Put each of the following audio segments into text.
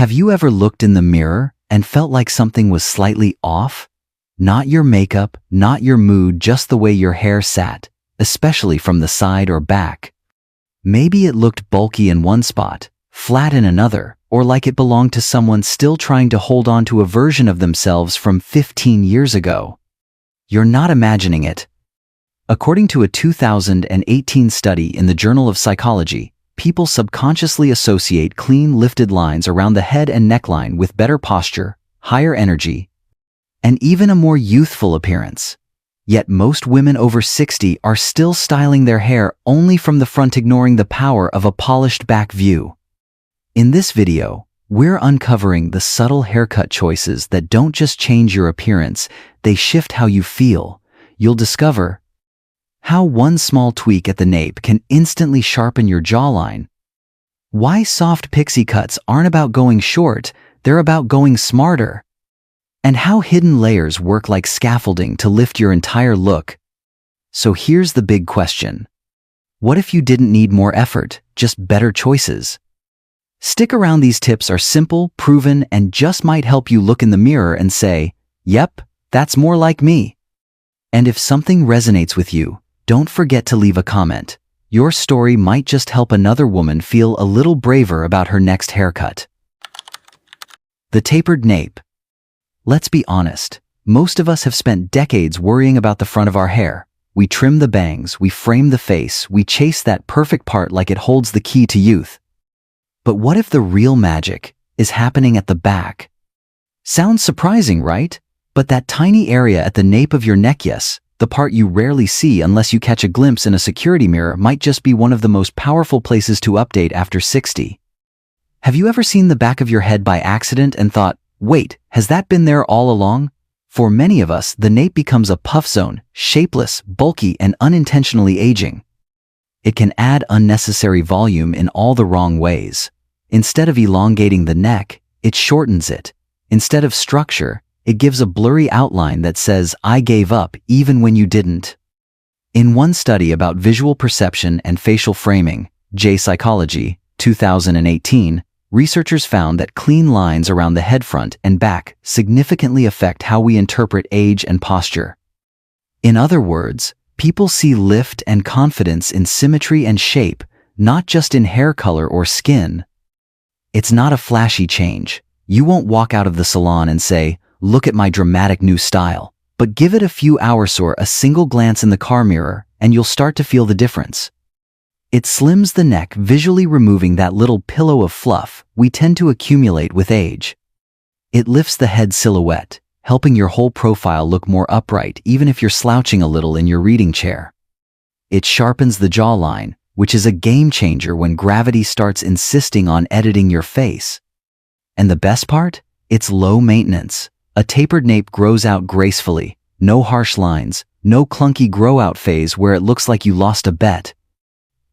Have you ever looked in the mirror and felt like something was slightly off? Not your makeup, not your mood, just the way your hair sat, especially from the side or back. Maybe it looked bulky in one spot, flat in another, or like it belonged to someone still trying to hold on to a version of themselves from 15 years ago. You're not imagining it. According to a 2018 study in the Journal of Psychology, people subconsciously associate clean, lifted lines around the head and neckline with better posture, higher energy, and even a more youthful appearance. Yet most women over 60 are still styling their hair only from the front, ignoring the power of a polished back view. In this video, we're uncovering the subtle haircut choices that don't just change your appearance, they shift how you feel. You'll discover how one small tweak at the nape can instantly sharpen your jawline, why soft pixie cuts aren't about going short, they're about going smarter, and how hidden layers work like scaffolding to lift your entire look. So here's the big question. What if you didn't need more effort, just better choices? Stick around, these tips are simple, proven, and just might help you look in the mirror and say, "Yep, that's more like me." And if something resonates with you, don't forget to leave a comment. Your story might just help another woman feel a little braver about her next haircut. The tapered nape. Let's be honest, most of us have spent decades worrying about the front of our hair. We trim the bangs, we frame the face, we chase that perfect part like it holds the key to youth. But what if the real magic is happening at the back? Sounds surprising, right? But that tiny area at the nape of your neck, yes, the part you rarely see unless you catch a glimpse in a security mirror, might just be one of the most powerful places to update after 60. Have you ever seen the back of your head by accident and thought, wait, has that been there all along? For many of us, the nape becomes a puff zone, shapeless, bulky, and unintentionally aging. It can add unnecessary volume in all the wrong ways. Instead of elongating the neck, it shortens it. Instead of structure, it gives a blurry outline that says, "I gave up," even when you didn't. In one study about visual perception and facial framing, Psychology, 2018, researchers found that clean lines around the head, front, and back significantly affect how we interpret age and posture. In other words, people see lift and confidence in symmetry and shape, not just in hair color or skin. It's not a flashy change. You won't walk out of the salon and say, "Look at my dramatic new style." But give it a few hours or a single glance in the car mirror, and you'll start to feel the difference. It slims the neck, visually removing that little pillow of fluff we tend to accumulate with age. It lifts the head silhouette, helping your whole profile look more upright even if you're slouching a little in your reading chair. It sharpens the jawline, which is a game changer when gravity starts insisting on editing your face. And the best part? It's low maintenance. A tapered nape grows out gracefully, no harsh lines, no clunky grow-out phase where it looks like you lost a bet.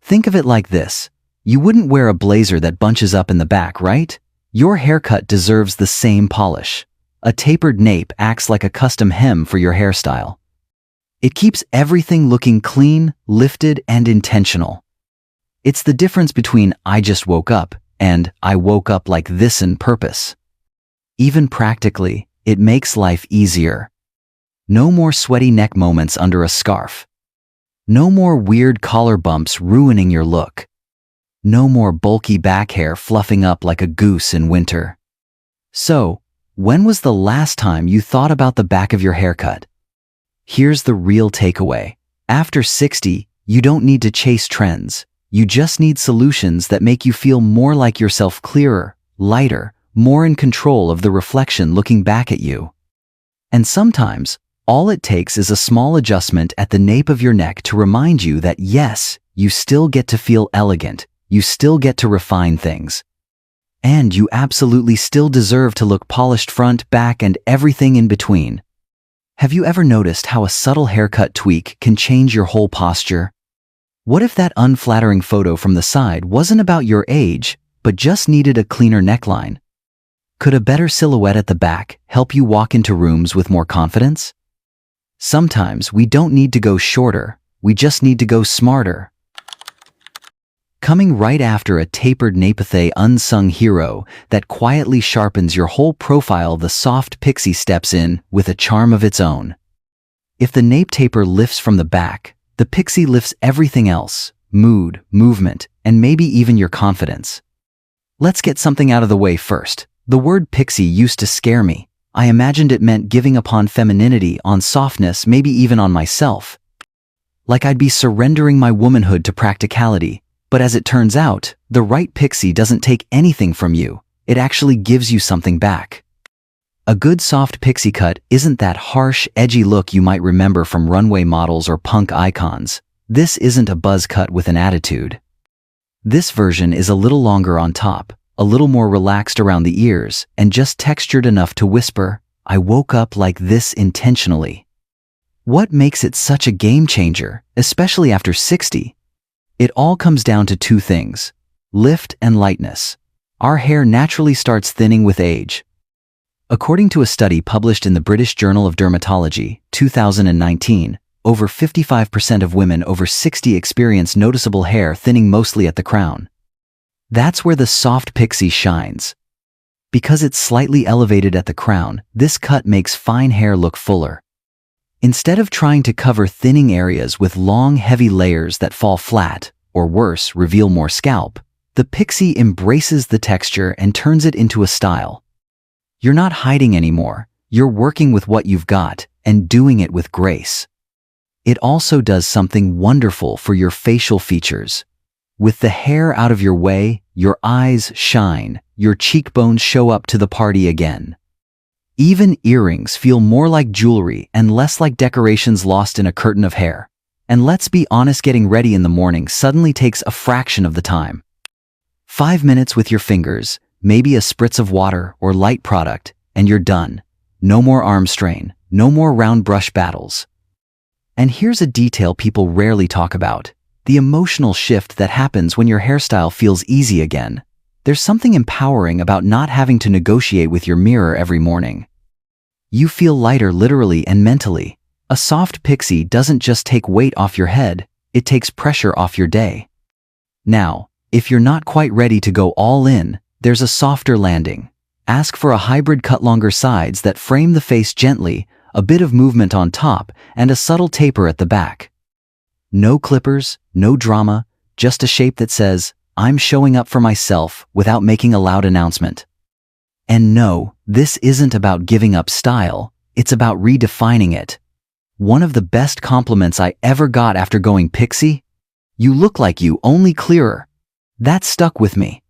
Think of it like this. You wouldn't wear a blazer that bunches up in the back, right? Your haircut deserves the same polish. A tapered nape acts like a custom hem for your hairstyle. It keeps everything looking clean, lifted, and intentional. It's the difference between "I just woke up" and "I woke up like this on purpose." Even practically, it makes life easier. No more sweaty neck moments under a scarf. No more weird collar bumps ruining your look. No more bulky back hair fluffing up like a goose in winter. So, when was the last time you thought about the back of your haircut? Here's the real takeaway. After 60, you don't need to chase trends. You just need solutions that make you feel more like yourself, clearer, lighter, more in control of the reflection looking back at you. And sometimes, all it takes is a small adjustment at the nape of your neck to remind you that yes, you still get to feel elegant, you still get to refine things. And you absolutely still deserve to look polished front, back, and everything in between. Have you ever noticed how a subtle haircut tweak can change your whole posture? What if that unflattering photo from the side wasn't about your age, but just needed a cleaner neckline? Could a better silhouette at the back help you walk into rooms with more confidence? Sometimes we don't need to go shorter, we just need to go smarter. coming right after a tapered Nape, unsung hero that quietly sharpens your whole profile. The soft pixie steps in with a charm of its own. If the Nape taper lifts from the back, the pixie lifts everything else: mood, movement, and maybe even your confidence. Let's get something out of the way first. The word pixie used to scare me. I imagined it meant giving upon femininity, on softness, maybe even on myself. Like I'd be surrendering my womanhood to practicality. But as it turns out, the right pixie doesn't take anything from you. It actually gives you something back. A good soft pixie cut isn't that harsh, edgy look you might remember from runway models or punk icons. This isn't a buzz cut with an attitude. This version is a little longer on top, a little more relaxed around the ears, and just textured enough to whisper, "I woke up like this intentionally." What makes it such a game changer, especially after 60? It all comes down to two things: lift and lightness. Our hair naturally starts thinning with age. According to a study published in the British Journal of Dermatology, 2019, over 55% of women over 60 experience noticeable hair thinning, mostly at the crown. That's where the soft pixie shines. Because it's slightly elevated at the crown, this cut makes fine hair look fuller. Instead of trying to cover thinning areas with long, heavy layers that fall flat, or worse, reveal more scalp, the pixie embraces the texture and turns it into a style. You're not hiding anymore. You're working with what you've got and doing it with grace. It also does something wonderful for your facial features. With the hair out of your way, your eyes shine, your cheekbones show up to the party again. Even earrings feel more like jewelry and less like decorations lost in a curtain of hair. And let's be honest, getting ready in the morning suddenly takes a fraction of the time. 5 minutes with your fingers, maybe a spritz of water or light product, and you're done. No more arm strain, no more round brush battles. And here's a detail people rarely talk about: the emotional shift that happens when your hairstyle feels easy again. There's something empowering about not having to negotiate with your mirror every morning. You feel lighter literally and mentally. A soft pixie doesn't just take weight off your head, it takes pressure off your day. Now, if you're not quite ready to go all in, there's a softer landing. Ask for a hybrid cut: longer sides that frame the face gently, a bit of movement on top, and a subtle taper at the back. No clippers, no drama, just a shape that says, "I'm showing up for myself," without making a loud announcement. And no, this isn't about giving up style, it's about redefining it. One of the best compliments I ever got after going pixie: "You look like you, only clearer." That stuck with me.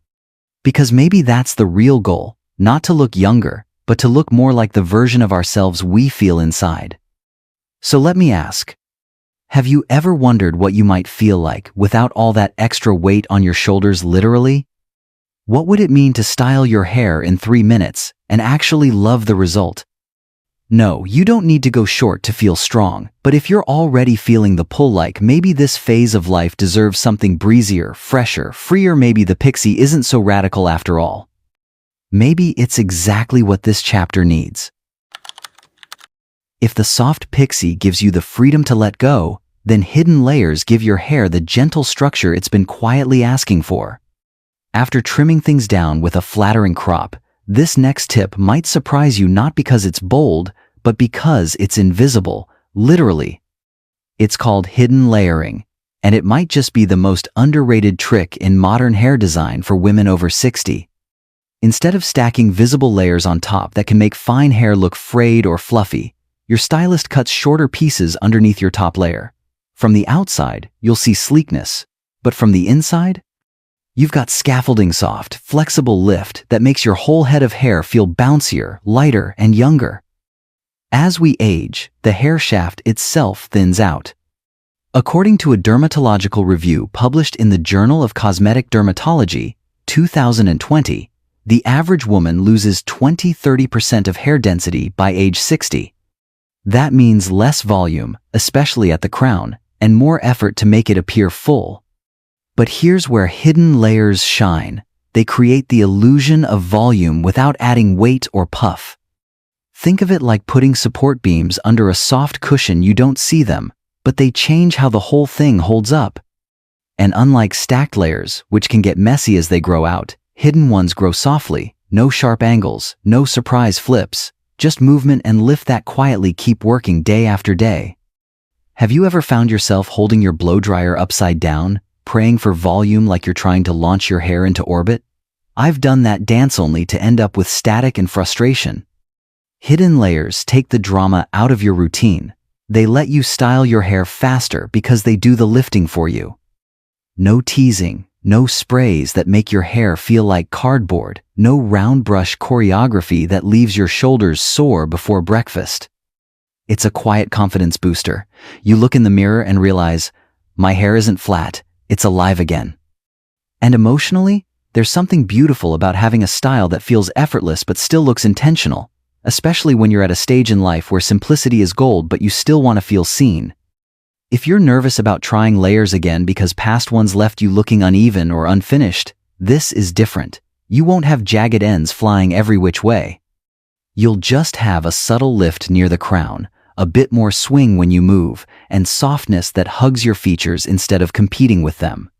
Because maybe that's the real goal, not to look younger, but to look more like the version of ourselves we feel inside. So let me ask, have you ever wondered what you might feel like without all that extra weight on your shoulders, literally? What would it mean to style your hair in 3 minutes and actually love the result? No, you don't need to go short to feel strong, but if you're already feeling the pull, like maybe this phase of life deserves something breezier, fresher, freer, maybe the pixie isn't so radical after all. Maybe it's exactly what this chapter needs. If the soft pixie gives you the freedom to let go, then hidden layers give your hair the gentle structure it's been quietly asking for. After trimming things down with a flattering crop, this next tip might surprise you, not because it's bold, but because it's invisible, literally. It's called hidden layering, and it might just be the most underrated trick in modern hair design for women over 60. Instead of stacking visible layers on top that can make fine hair look frayed or fluffy, your stylist cuts shorter pieces underneath your top layer. From the outside, you'll see sleekness, but from the inside, you've got scaffolding, soft, flexible lift that makes your whole head of hair feel bouncier, lighter, and younger. As we age, the hair shaft itself thins out. According to a dermatological review published in the Journal of Cosmetic Dermatology, 2020, the average woman loses 20–30% of hair density by age 60. That means less volume, especially at the crown, and more effort to make it appear full. But here's where hidden layers shine. They create the illusion of volume without adding weight or puff. Think of it like putting support beams under a soft cushion. You don't see them, but they change how the whole thing holds up. And unlike stacked layers, which can get messy as they grow out, hidden ones grow softly, no sharp angles, no surprise flips, just movement and lift that quietly keep working day after day. Have you ever found yourself holding your blow dryer upside down, praying for volume like you're trying to launch your hair into orbit? I've done that dance only to end up with static and frustration. Hidden layers take the drama out of your routine. They let you style your hair faster because they do the lifting for you. No teasing, no sprays that make your hair feel like cardboard, no round brush choreography that leaves your shoulders sore before breakfast. It's a quiet confidence booster. You look in the mirror and realize, my hair isn't flat, it's alive again. And emotionally, there's something beautiful about having a style that feels effortless but still looks intentional, especially when you're at a stage in life where simplicity is gold but you still want to feel seen. If you're nervous about trying layers again because past ones left you looking uneven or unfinished, this is different. You won't have jagged ends flying every which way. You'll just have a subtle lift near the crown, a bit more swing when you move, and softness that hugs your features instead of competing with them.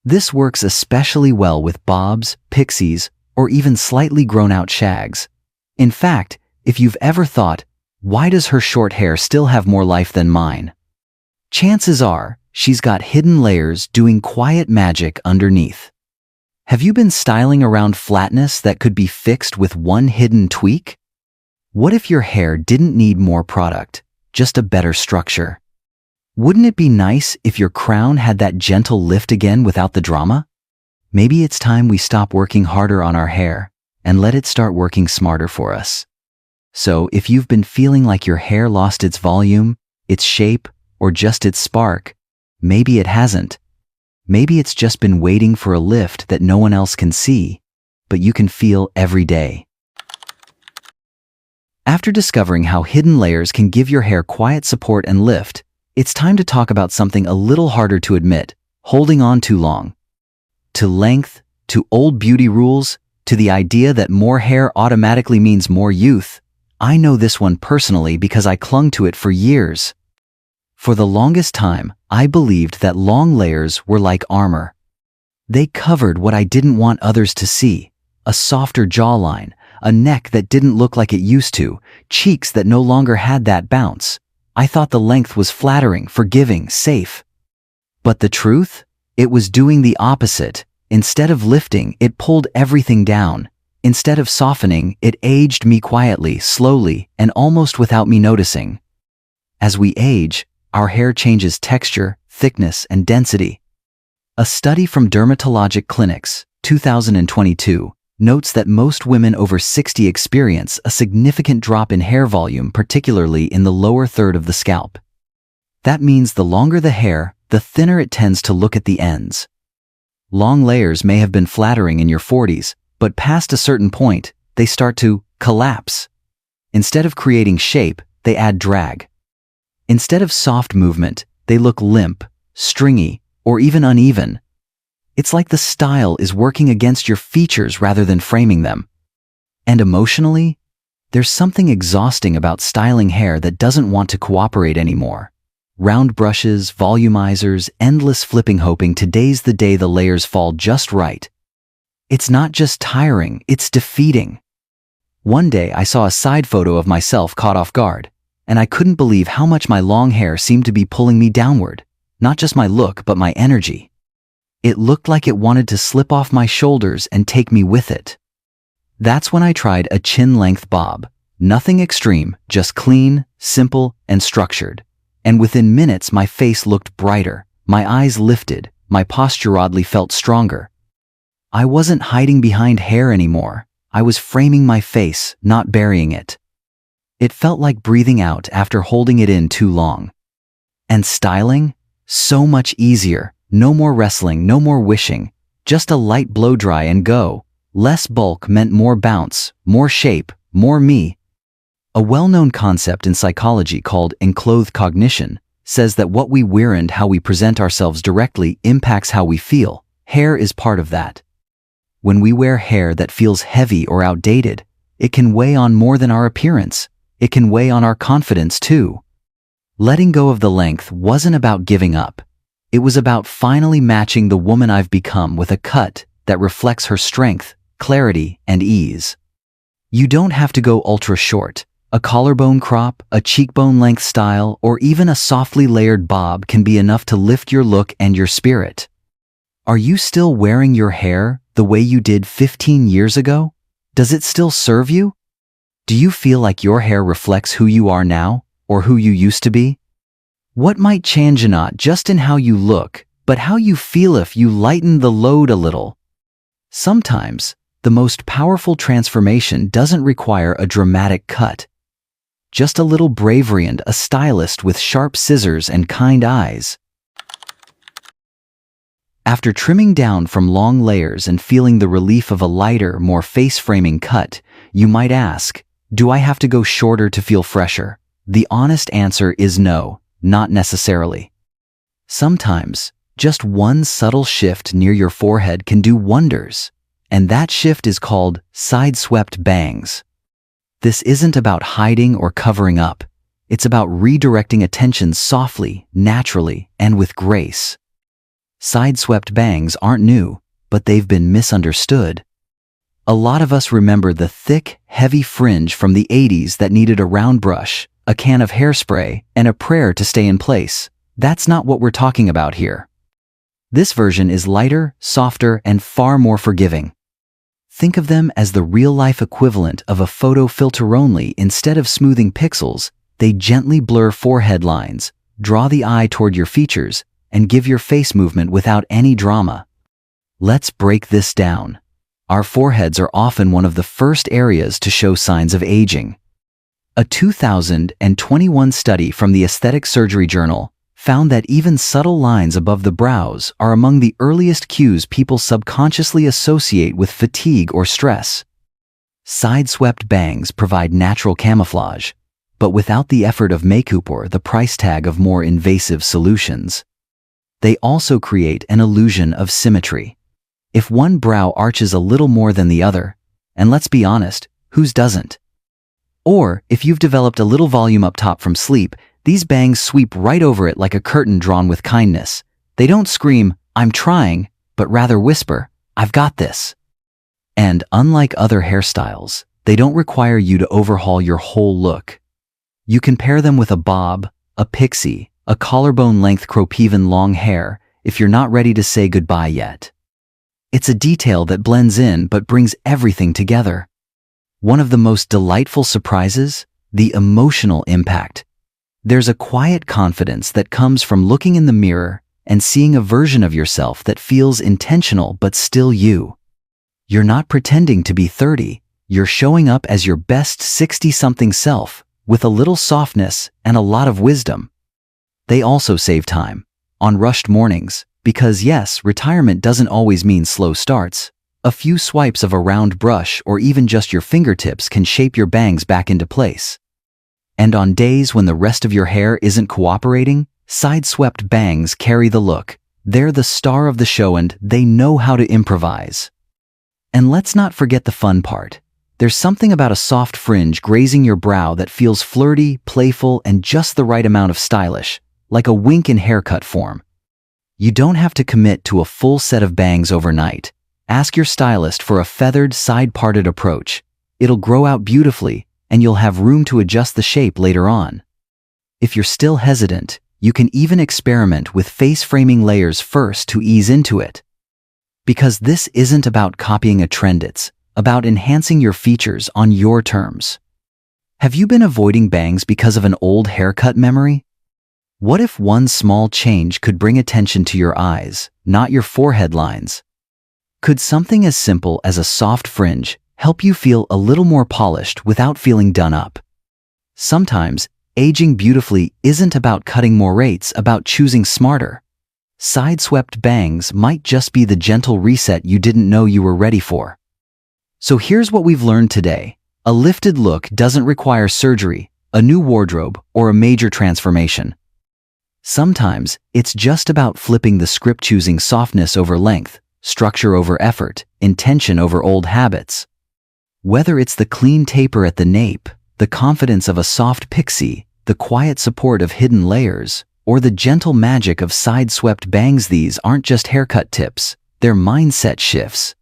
This works especially well with bobs, pixies, or even slightly grown-out shags. In fact, if you've ever thought, why does her short hair still have more life than mine? Chances are, she's got hidden layers doing quiet magic underneath. Have you been styling around flatness that could be fixed with one hidden tweak? What if your hair didn't need more product, just a better structure? Wouldn't it be nice if your crown had that gentle lift again without the drama? Maybe it's time we stop working harder on our hair and let it start working smarter for us. So if you've been feeling like your hair lost its volume, its shape, or just its spark, maybe it hasn't. Maybe it's just been waiting for a lift that no one else can see, but you can feel every day. After discovering how hidden layers can give your hair quiet support and lift, it's time to talk about something a little harder to admit: holding on too long. To length, to old beauty rules, to the idea that more hair automatically means more youth. I know this one personally because I clung to it for years. For the longest time, I believed that long layers were like armor. They covered what I didn't want others to see: a softer jawline, a neck that didn't look like it used to, cheeks that no longer had that bounce. I thought the length was flattering, forgiving, safe. But the truth? It was doing the opposite. Instead of lifting, it pulled everything down. Instead of softening, it aged me quietly, slowly, and almost without me noticing. As we age, our hair changes texture, thickness, and density. A study from Dermatologic Clinics, 2022, notes that most women over 60 experience a significant drop in hair volume, particularly in the lower third of the scalp. That means the longer the hair, the thinner it tends to look at the ends. Long layers may have been flattering in your 40s, but past a certain point, they start to collapse. Instead of creating shape, they add drag. Instead of soft movement, they look limp, stringy, or even uneven. It's like the style is working against your features rather than framing them. And emotionally, there's something exhausting about styling hair that doesn't want to cooperate anymore. Round brushes, volumizers, endless flipping, hoping today's the day the layers fall just right. It's not just tiring, it's defeating. One day I saw a side photo of myself caught off guard, and I couldn't believe how much my long hair seemed to be pulling me downward. Not just my look, but my energy. It looked like it wanted to slip off my shoulders and take me with it. That's when I tried a chin-length bob. Nothing extreme, just clean, simple, and structured. And within minutes my face looked brighter, my eyes lifted, my posture oddly felt stronger. I wasn't hiding behind hair anymore. I was framing my face, not burying it. It felt like breathing out after holding it in too long. And styling? So much easier. No more wrestling, no more wishing. Just a light blow dry and go. Less bulk meant more bounce, more shape, more me. A well-known concept in psychology called enclothed cognition says that what we wear and how we present ourselves directly impacts how we feel. Hair is part of that. When we wear hair that feels heavy or outdated, it can weigh on more than our appearance. It can weigh on our confidence too. Letting go of the length wasn't about giving up. It was about finally matching the woman I've become with a cut that reflects her strength, clarity, and ease. You don't have to go ultra short. A collarbone crop, a cheekbone length style, or even a softly layered bob can be enough to lift your look and your spirit. Are you still wearing your hair the way you did 15 years ago? Does it still serve you? Do you feel like your hair reflects who you are now, or who you used to be? What might change not just in how you look, but how you feel if you lighten the load a little? Sometimes, the most powerful transformation doesn't require a dramatic cut. Just a little bravery and a stylist with sharp scissors and kind eyes. After trimming down from long layers and feeling the relief of a lighter, more face-framing cut, you might ask, do I have to go shorter to feel fresher? The honest answer is no, not necessarily. Sometimes, just one subtle shift near your forehead can do wonders, and that shift is called sideswept bangs. This isn't about hiding or covering up. It's about redirecting attention softly, naturally, and with grace. Sideswept bangs aren't new, but they've been misunderstood. A lot of us remember the thick, heavy fringe from the 80s that needed a round brush, a can of hairspray, and a prayer to stay in place. That's not what we're talking about here. This version is lighter, softer, and far more forgiving. Think of them as the real-life equivalent of a photo filter only. Instead of smoothing pixels, they gently blur forehead lines, draw the eye toward your features, and give your face movement without any drama. Let's break this down. Our foreheads are often one of the first areas to show signs of aging. A 2021 study from the Aesthetic Surgery Journal found that even subtle lines above the brows are among the earliest cues people subconsciously associate with fatigue or stress. Sideswept bangs provide natural camouflage, but without the effort of makeup or the price tag of more invasive solutions. They also create an illusion of symmetry. If one brow arches a little more than the other, and let's be honest, whose doesn't? Or, if you've developed a little volume up top from sleep, these bangs sweep right over it like a curtain drawn with kindness. They don't scream, "I'm trying," but rather whisper, "I've got this." And unlike other hairstyles, they don't require you to overhaul your whole look. You can pair them with a bob, a pixie, a collarbone-length cropeven long hair if you're not ready to say goodbye yet. It's a detail that blends in but brings everything together. One of the most delightful surprises, the emotional impact. There's a quiet confidence that comes from looking in the mirror and seeing a version of yourself that feels intentional but still you. You're not pretending to be 30, you're showing up as your best 60-something self, with a little softness and a lot of wisdom. They also save time on rushed mornings, because yes, retirement doesn't always mean slow starts. A few swipes of a round brush or even just your fingertips can shape your bangs back into place. And on days when the rest of your hair isn't cooperating, sideswept bangs carry the look. They're the star of the show and they know how to improvise. And let's not forget the fun part. There's something about a soft fringe grazing your brow that feels flirty, playful, and just the right amount of stylish, like a wink in haircut form. You don't have to commit to a full set of bangs overnight. Ask your stylist for a feathered, side-parted approach. It'll grow out beautifully, and you'll have room to adjust the shape later on. If you're still hesitant, you can even experiment with face-framing layers first to ease into it. Because this isn't about copying a trend, it's about enhancing your features on your terms. Have you been avoiding bangs because of an old haircut memory? What if one small change could bring attention to your eyes, not your forehead lines? Could something as simple as a soft fringe help you feel a little more polished without feeling done up? Sometimes, aging beautifully isn't about cutting more, it's about choosing smarter. Sideswept bangs might just be the gentle reset you didn't know you were ready for. So here's what we've learned today. A lifted look doesn't require surgery, a new wardrobe, or a major transformation. Sometimes, it's just about flipping the script, choosing softness over length, structure over effort, intention over old habits. Whether it's the clean taper at the nape, the confidence of a soft pixie, the quiet support of hidden layers, or the gentle magic of side-swept bangs. These aren't just haircut tips, they're mindset shifts.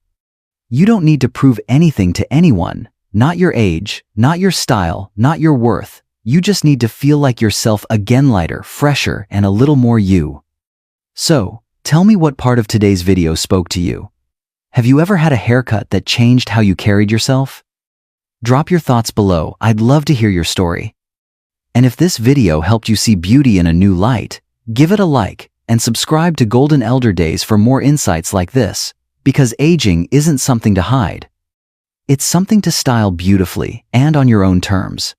You don't need to prove anything to anyone, not your age, not your style, not your worth. You just need to feel like yourself again, lighter, fresher, and a little more you. So, tell me what part of today's video spoke to you. Have you ever had a haircut that changed how you carried yourself? Drop your thoughts below, I'd love to hear your story. And if this video helped you see beauty in a new light, give it a like and subscribe to Golden Elder Days for more insights like this, because aging isn't something to hide. It's something to style beautifully and on your own terms.